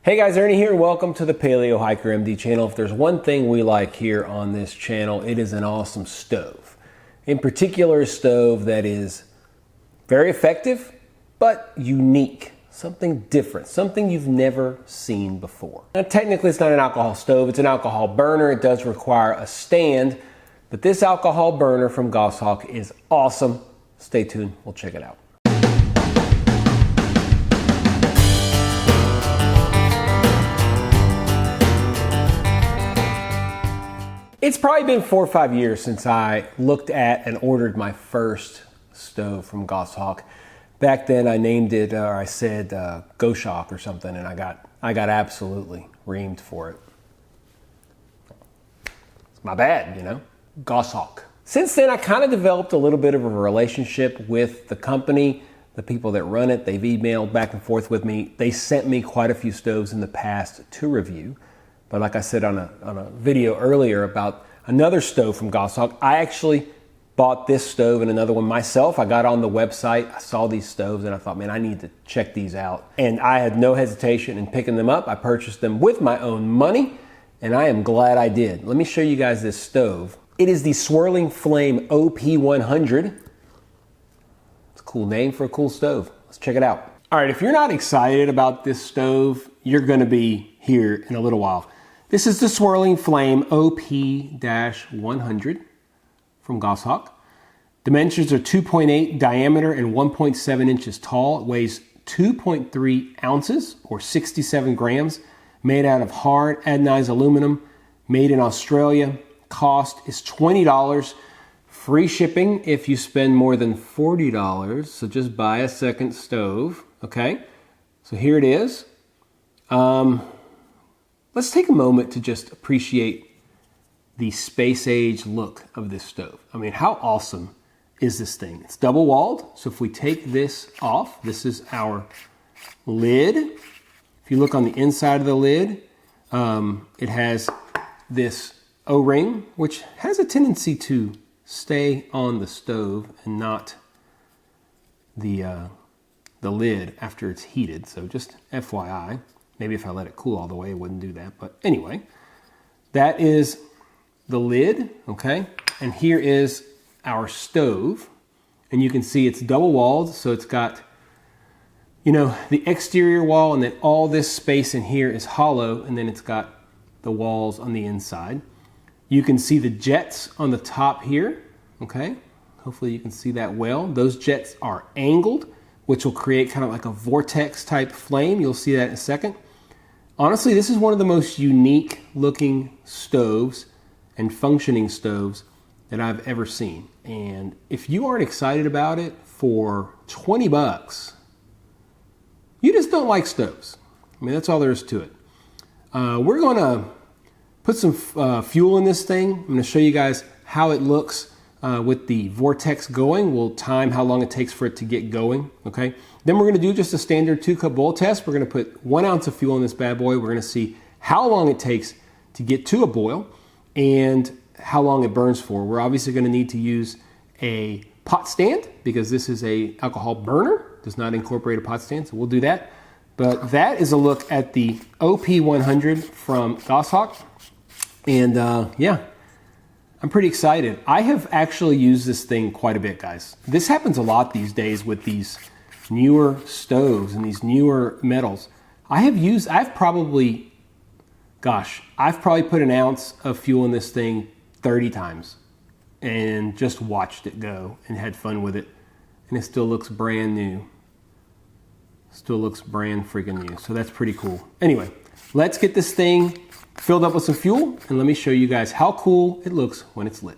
Hey guys, Ernie here. Welcome to the Paleo Hiker MD channel. If there's one thing we like here on this channel, it is an awesome stove. In particular, a stove that is very effective, but unique. Something different, something you've never seen before. Now, technically, it's not an alcohol stove. It's an alcohol burner. It does require a stand, but this alcohol burner from Goshawk is awesome. Stay tuned. We'll check it out. It's probably been 4 or 5 years since I looked at and ordered my first stove from Goshawk. Back then I named it, or I said Goshawk or something, and I got absolutely reamed for it. It's my bad, you know, Goshawk. Since then I kind of developed a little bit of a relationship with the company, the people that run it. They've emailed back and forth with me. They sent me quite a few stoves in the past to review. But like I said on a video earlier about another stove from Goshawk, I actually bought this stove and another one myself. I got on the website, I saw these stoves, and I thought, man, I need to check these out. And I had no hesitation in picking them up. I purchased them with my own money, and I am glad I did. Let me show you guys this stove. It is the Swirling Flame OP-100. It's a cool name for a cool stove. Let's check it out. All right, if you're not excited about this stove, you're gonna be here in a little while. This is the Swirling Flame OP-100 from Goshawk. Dimensions are 2.8 diameter and 1.7 inches tall. It weighs 2.3 ounces or 67 grams. Made out of hard anodized aluminum. Made in Australia. Cost is $20. Free shipping if you spend more than $40. So just buy a second stove. Okay, so here it is. Let's take a moment to just appreciate the space age look of this stove. I mean, how awesome is this thing? It's double walled. So if we take this off, this is our lid. If you look on the inside of the lid, it has this O-ring, which has a tendency to stay on the stove and not the lid after it's heated. So just FYI. Maybe if I let it cool all the way, it wouldn't do that. But anyway, that is the lid, okay? And here is our stove. And you can see it's double walled. So it's got, you know, the exterior wall, and then all this space in here is hollow. And then it's got the walls on the inside. You can see the jets on the top here, okay? Hopefully you can see that well. Those jets are angled, which will create kind of like a vortex type flame. You'll see that in a second. Honestly, this is one of the most unique looking stoves and functioning stoves that I've ever seen. And if you aren't excited about it for 20 bucks, you just don't like stoves. I mean, that's all there is to it. We're gonna put some fuel in this thing. I'm gonna show you guys how it looks with the vortex going. We'll time how long it takes for it to get going, okay? Then we're gonna do just a standard 2-cup boil test. We're gonna put 1 ounce of fuel in this bad boy. We're gonna see how long it takes to get to a boil and how long it burns for. We're obviously gonna need to use a pot stand because this is a alcohol burner, does not incorporate a pot stand, so we'll do that. But that is a look at the OP-100 from Goshawk. And yeah, I'm pretty excited. I have actually used this thing quite a bit, guys. This happens a lot these days with these newer stoves and these newer metals. I've probably put 1 ounce of fuel in this thing 30 times and just watched it go and had fun with it. And it still looks brand new. Still looks brand freaking new. So that's pretty cool. Anyway, let's get this thing filled up with some fuel and let me show you guys how cool it looks when it's lit.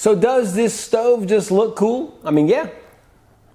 So does this stove just look cool? I mean, yeah,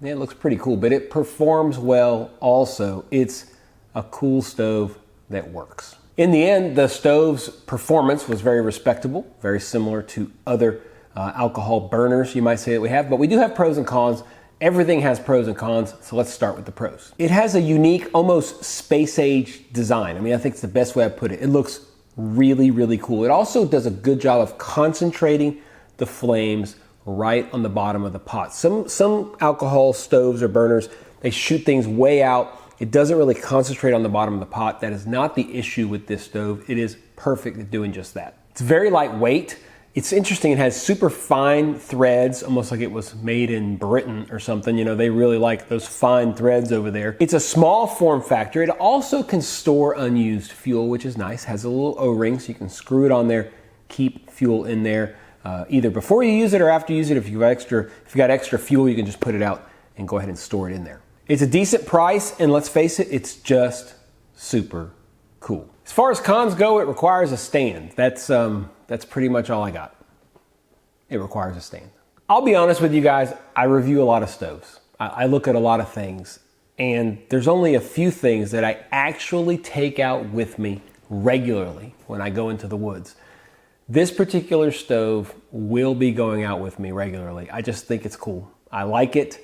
it looks pretty cool, but it performs well also. It's a cool stove that works. In the end, the stove's performance was very respectable, very similar to other alcohol burners, you might say, that we have, but we do have pros and cons. Everything has pros and cons, so let's start with the pros. It has a unique, almost space age design. I mean, I think it's the best way I put it. It looks really, really cool. It also does a good job of concentrating the flames right on the bottom of the pot. Some alcohol stoves or burners, they shoot things way out. It doesn't really concentrate on the bottom of the pot. That is not the issue with this stove. It is perfect at doing just that. It's very lightweight. It's interesting, it has super fine threads, almost like it was made in Britain or something. You know, they really like those fine threads over there. It's a small form factor. It also can store unused fuel, which is nice. Has a little O-ring, so you can screw it on there, keep fuel in there, either before you use it or after you use it. If you got extra fuel, you can just put it out and go ahead and store it in there. It's a decent price, and let's face it, it's just super cool. As far as cons go, it requires a stand. That's pretty much all I got. It requires a stand. I'll be honest with you guys, I review a lot of stoves. I look at a lot of things, and there's only a few things that I actually take out with me regularly when I go into the woods. This particular stove will be going out with me regularly. I just think it's cool. I like it.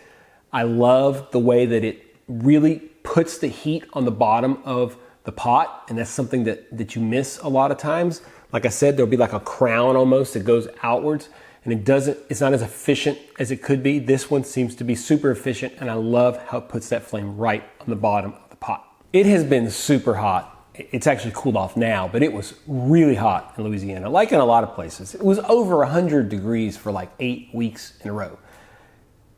I love the way that it really puts the heat on the bottom of the pot, and that's something that you miss a lot of times. Like I said, there'll be like a crown almost that goes outwards, and it's not as efficient as it could be. This one seems to be super efficient, and I love how it puts that flame right on the bottom of the pot. It has been super hot. It's actually cooled off now, but it was really hot in Louisiana, like in a lot of places. It was over 100 degrees for like 8 weeks in a row.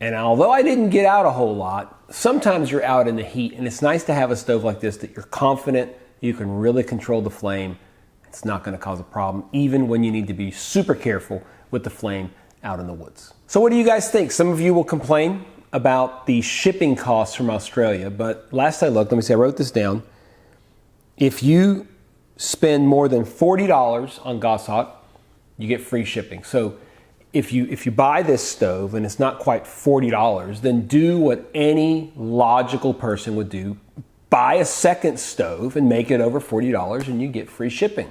And although I didn't get out a whole lot, sometimes you're out in the heat, and it's nice to have a stove like this that you're confident you can really control the flame. It's not going to cause a problem, even when you need to be super careful with the flame out in the woods. So what do you guys think? Some of you will complain about the shipping costs from Australia, but last I looked, let me see, I wrote this down. If you spend more than $40 on Goshawk, you get free shipping. So if you buy this stove and it's not quite $40, then do what any logical person would do. Buy a second stove and make it over $40 and you get free shipping.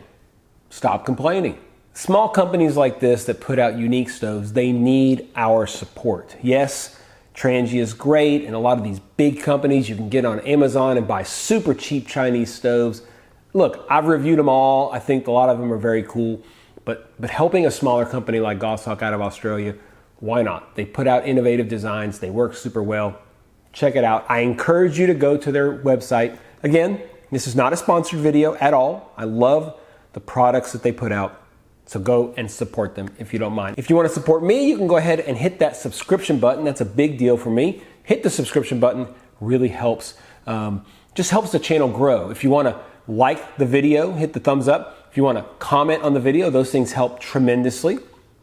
Stop complaining. Small companies like this that put out unique stoves, they need our support. Yes, Trangia is great, and a lot of these big companies you can get on Amazon and buy super cheap Chinese stoves. Look, I've reviewed them all. I think a lot of them are very cool. But helping a smaller company like Goshawk out of Australia, why not? They put out innovative designs. They work super well. Check it out. I encourage you to go to their website. Again, this is not a sponsored video at all. I love the products that they put out. So go and support them if you don't mind. If you want to support me, you can go ahead and hit that subscription button. That's a big deal for me. Hit the subscription button. Really helps. Just helps the channel grow. If you want to like the video, hit the thumbs up. If you want to comment on the video, those things help tremendously.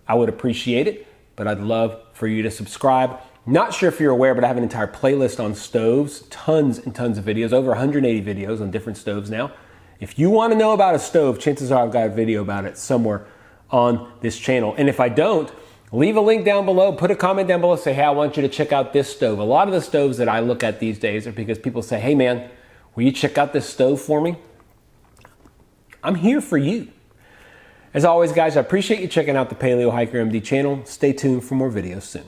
I would appreciate it, but I'd love for you to subscribe. Not sure if you're aware, but I have an entire playlist on stoves, tons and tons of videos, over 180 videos on different stoves now. If you want to know about a stove, chances are I've got a video about it somewhere on this channel. And if I don't, leave a link down below, put a comment down below, say, hey, I want you to check out this stove. A lot of the stoves that I look at these days are because people say, hey man, will you check out this stove for me? I'm here for you. As always, guys, I appreciate you checking out the Paleo Hiker MD channel. Stay tuned for more videos soon.